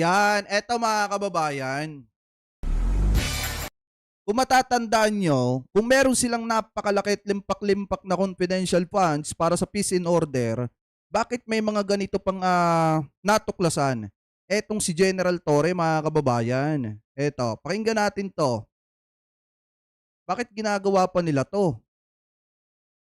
Ayan, eto mga kababayan. Kung matatandaan nyo, kung meron silang napakalaki at limpak-limpak na confidential funds para sa peace and order, bakit may mga ganito pang natuklasan? Etong si General Torre mga kababayan. Eto, pakinggan natin to. Bakit ginagawa pa nila to?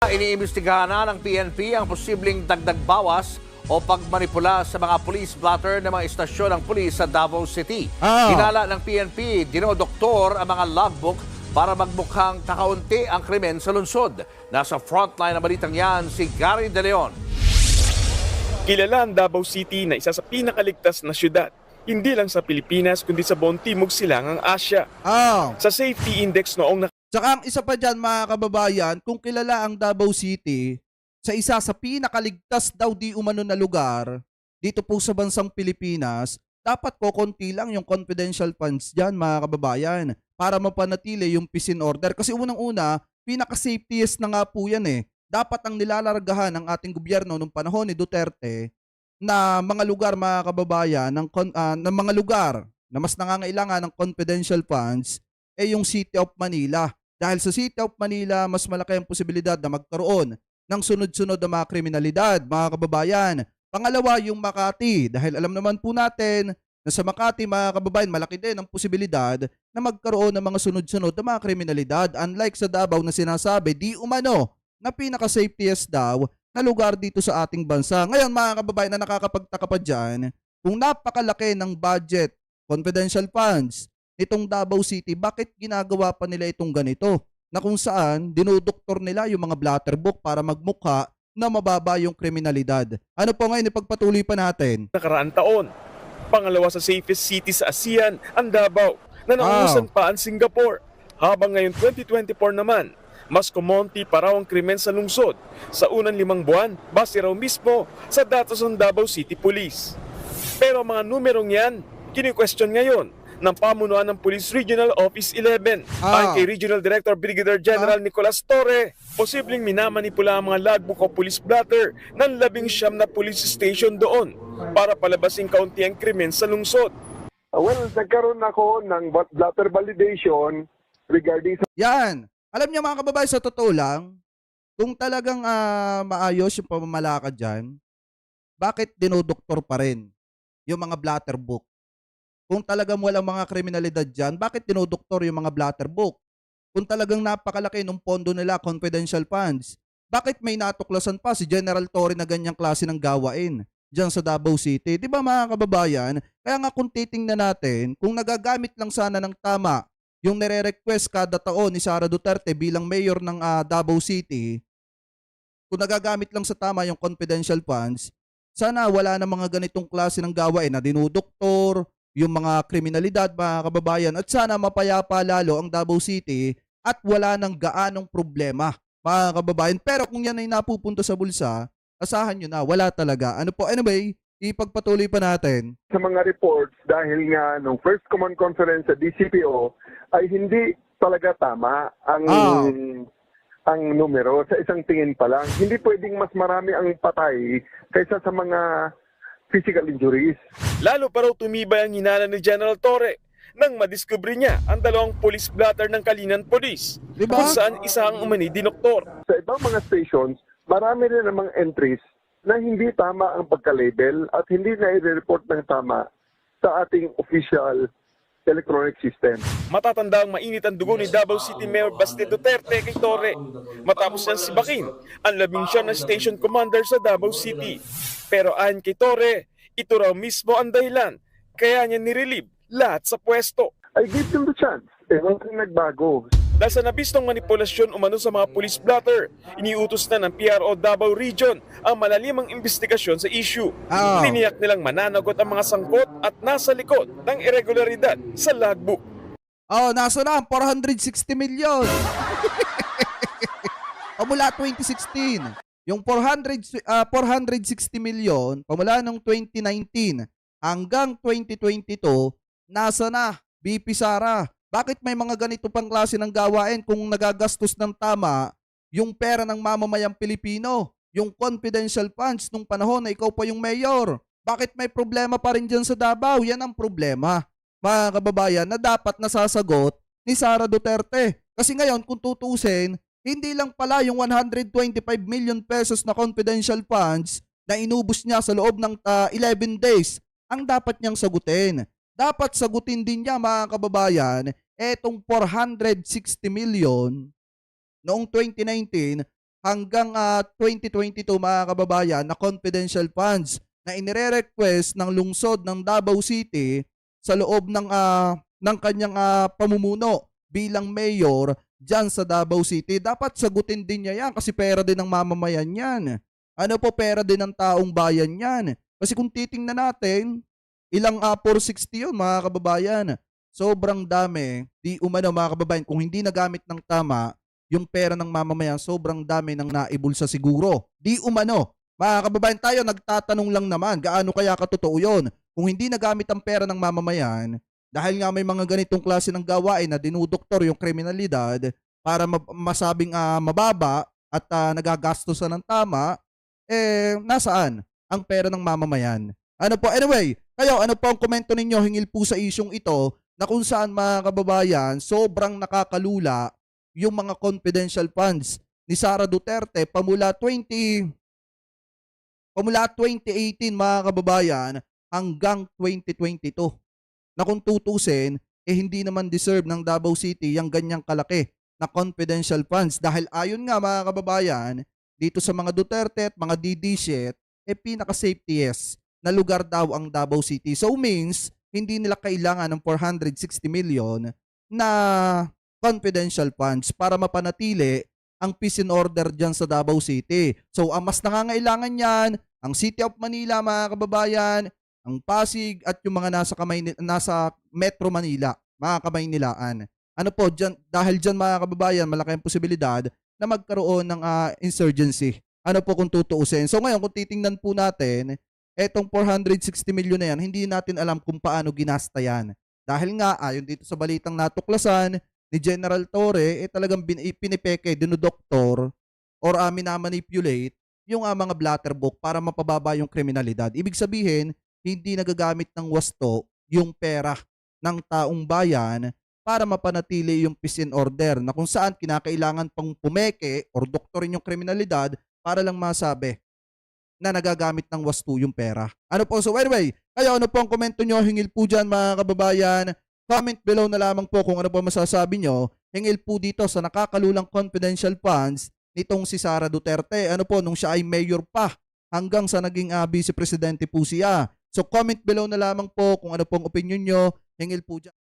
Iniimbestigahan na ng PNP ang posibleng dagdag bawas o pagmanipula sa mga police blotter ng mga istasyon ng pulis sa Davao City. Hinala ng PNP, dinodoktor ang mga logbook para magmukhang kakaunti ang krimen sa lungsod. Nasa frontline ng balitang yan si Gary De Leon. Kilala ang Davao City na isa sa pinakaligtas na syudad, hindi lang sa Pilipinas kundi sa buong Timog Silangang Asya. Sa Safety Index noong Tsaka ang isa pa dyan mga kababayan, kung kilala ang Davao City sa isa sa pinakaligtas daw di umano na lugar dito po sa bansang Pilipinas, dapat kokonti lang yung confidential funds dyan mga kababayan para mapanatili yung peace and order. Kasi unang-una, pinaka-safetiest na nga po yan eh. Dapat ang nilalargahan ng ating gobyerno nung panahon ni Duterte na mga lugar mga kababayan, ng mga lugar na mas nangangailangan ng confidential funds ay yung City of Manila. Dahil sa City of Manila, mas malaki ang posibilidad na magkaroon ng sunod-sunod na mga kriminalidad, mga kababayan. Pangalawa, yung Makati. Dahil alam naman po natin na sa Makati, mga kababayan, malaki din ang posibilidad na magkaroon ng mga sunod-sunod na mga kriminalidad. Unlike sa Davao na sinasabi, di umano na pinaka-safetiest daw na lugar dito sa ating bansa. Ngayon, mga kababayan, na nakakapagtaka pa dyan, kung napakalaki ng budget, confidential funds, itong Davao City, bakit ginagawa pa nila itong ganito? Na kung saan, dinudoktor nila yung mga blatter book para magmukha na mababa yung kriminalidad. Ano po ngayon, ipagpatuloy pa natin? nakaraang taon. Pangalawa sa safest city sa ASEAN, ang Davao, na nauusan pa ang Singapore. Habang ngayon 2024 naman, mas kumonti pa raw ang krimen sa lungsod. Sa unang 5 buwan, base raw mismo sa datos ng Davao City Police. Pero ang mga numerong yan, kini-question ngayon ng pamunuan ng Police Regional Office 11. Ayon kay Regional Director Brigadier General Nicolas Torre, posibleng minamanipula ang mga logbook o police blotter ng 19 na police station doon para palabasin kaunti ang krimen sa lungsod. Well, nagkaroon ako ng blotter validation regarding sa... Yan. Alam niyo mga kababayan, sa totoo lang, kung talagang maayos yung pamamalakad dyan, bakit dinodoktor pa rin yung mga blatter book? Kung talagang walang mga kriminalidad dyan, bakit dinodoktor yung mga blatter book? Kung talagang napakalaki ng pondo nila, confidential funds, bakit may natuklasan pa si General Torre na ganyang klase ng gawain dyan sa Davao City? Di ba mga kababayan? Kaya nga kung titingnan natin, kung nagagamit lang sana ng tama yung nire-request kada taon ni Sara Duterte bilang mayor ng Davao City, kung nagagamit lang sa tama yung confidential funds, sana wala na mga ganitong klase ng gawain na dinudoktor, yung mga kriminalidad mga kababayan, at sana mapayapa lalo ang Davao City at wala nang gaanong problema mga kababayan. Pero kung yan ay napupunta sa bulsa, asahan nyo na, wala talaga. Ano po, anyway, ipagpatuloy pa natin. Sa mga reports, dahil nga nung first command conference sa DCPO, ay hindi talaga tama ang numero sa isang tingin pa lang. Hindi pwedeng mas marami ang patay kaysa sa mga physical injuries. Lalo pa raw tumibay ang hinala ni General Torre nang madiskubre niya ang 2 police blotter ng Kalinan Police, Diba? kung saan isa ang umani dinoktor. Sa ibang mga stations, marami rin namang entries na hindi tama ang pagka-label at hindi na i-report ng tama sa ating official electronic system. Matatanda ang mainit ang dugo ni Davao City Mayor Baste Duterte kay Torre matapos niyang sibakin ang 19 na station commander sa Davao City. Pero ayon kay Torre, ito raw mismo ang dahilan kaya niya nirelieve lahat sa pwesto. I give them the chance. Wala rin nagbago. Dahil sa nabistong manipulasyon umano sa mga police blotter, iniutos na ng PRO Davao Region ang malalimang investigasyon sa issue. Tiniyak nilang mananagot ang mga sangkot at nasa likod ng irregularidad sa logbook. Nasa na ang 460 million. Pamula 2016. Yung 460 million, pamula nung 2019 hanggang 2022, nasa na, BP Sara? Bakit may mga ganito pang klase ng gawain kung nagagastos ng tama yung pera ng mamamayang Pilipino, yung confidential funds nung panahon na ikaw pa yung mayor? Bakit may problema pa rin dyan sa Davao? Yan ang problema, mga kababayan, na dapat nasasagot ni Sara Duterte. Kasi ngayon, kung tutusin, hindi lang pala yung 125 million pesos na confidential funds na inubos niya sa loob ng 11 days ang dapat niyang sagutin. Dapat sagutin din niya, mga kababayan, etong 460 million noong 2019 hanggang 2022, mga kababayan, na confidential funds na inire-request ng lungsod ng Davao City sa loob ng kanyang pamumuno bilang mayor dyan sa Davao City. Dapat sagutin din niya yan kasi pera din ng mamamayan yan. Ano po, pera din ng taong bayan yan. Kasi kung titingnan natin, ilang 460 yun, mga kababayan. Sobrang dami. Di umano, mga kababayan, kung hindi nagamit ng tama yung pera ng mamamayan, sobrang dami ng naibulsa siguro. Di umano, mga kababayan, tayo nagtatanong lang naman, gaano kaya katotoo yun? Kung hindi nagamit ang pera ng mamamayan, dahil nga may mga ganitong klase ng gawain na dinudoktor yung kriminalidad para masabing mababa at nagagastosan ng tama, nasaan ang pera ng mamamayan? Ano po? Anyway, kayo, ano po ang komento ninyo hingil po sa isyong ito na kung saan, mga kababayan, sobrang nakakalula yung mga confidential funds ni Sara Duterte pamula 2018, mga kababayan, hanggang 2022. Na kung tutusin, hindi naman deserve ng Davao City yung ganyang kalaki na confidential funds dahil ayon nga, mga kababayan, dito sa mga Duterte at mga DD-shit, pinaka-safetiest na lugar daw ang Davao City. So means, hindi nila kailangan ng 460 million na confidential funds para mapanatili ang peace and order dyan sa Davao City. So ang mas nangangailangan yan, ang City of Manila, mga kababayan, ang Pasig at yung mga nasa Metro Manila, mga Kamaynilaan. Ano po, dahil dyan, mga kababayan, malaki ang posibilidad na magkaroon ng insurgency. Ano po kung tutuusin. So ngayon, kung titingnan po natin, etong 460 million na yan, hindi natin alam kung paano ginasta yan. Dahil nga, ayon dito sa balitang natuklasan ni General Torre, talagang pinipeke, dinudoktor, or minamanipulate yung mga blatter book para mapababa yung kriminalidad. Ibig sabihin, hindi nagagamit ng wasto yung pera ng taong bayan para mapanatili yung peace and order na kung saan kinakailangan pang pumeke or doktorin yung kriminalidad para lang masabi na nagagamit ng wasto yung pera. Ano po? So anyway, kayo, ano po ang komento nyo? Hingil po dyan, mga kababayan. Comment below na lamang po kung ano po masasabi nyo. Hingil po dito sa nakakalulang confidential funds nitong si Sara Duterte. Ano po, nung siya ay mayor pa hanggang sa naging vice presidente po siya. So comment below na lamang po kung ano pong opinion nyo. Hingil po dyan.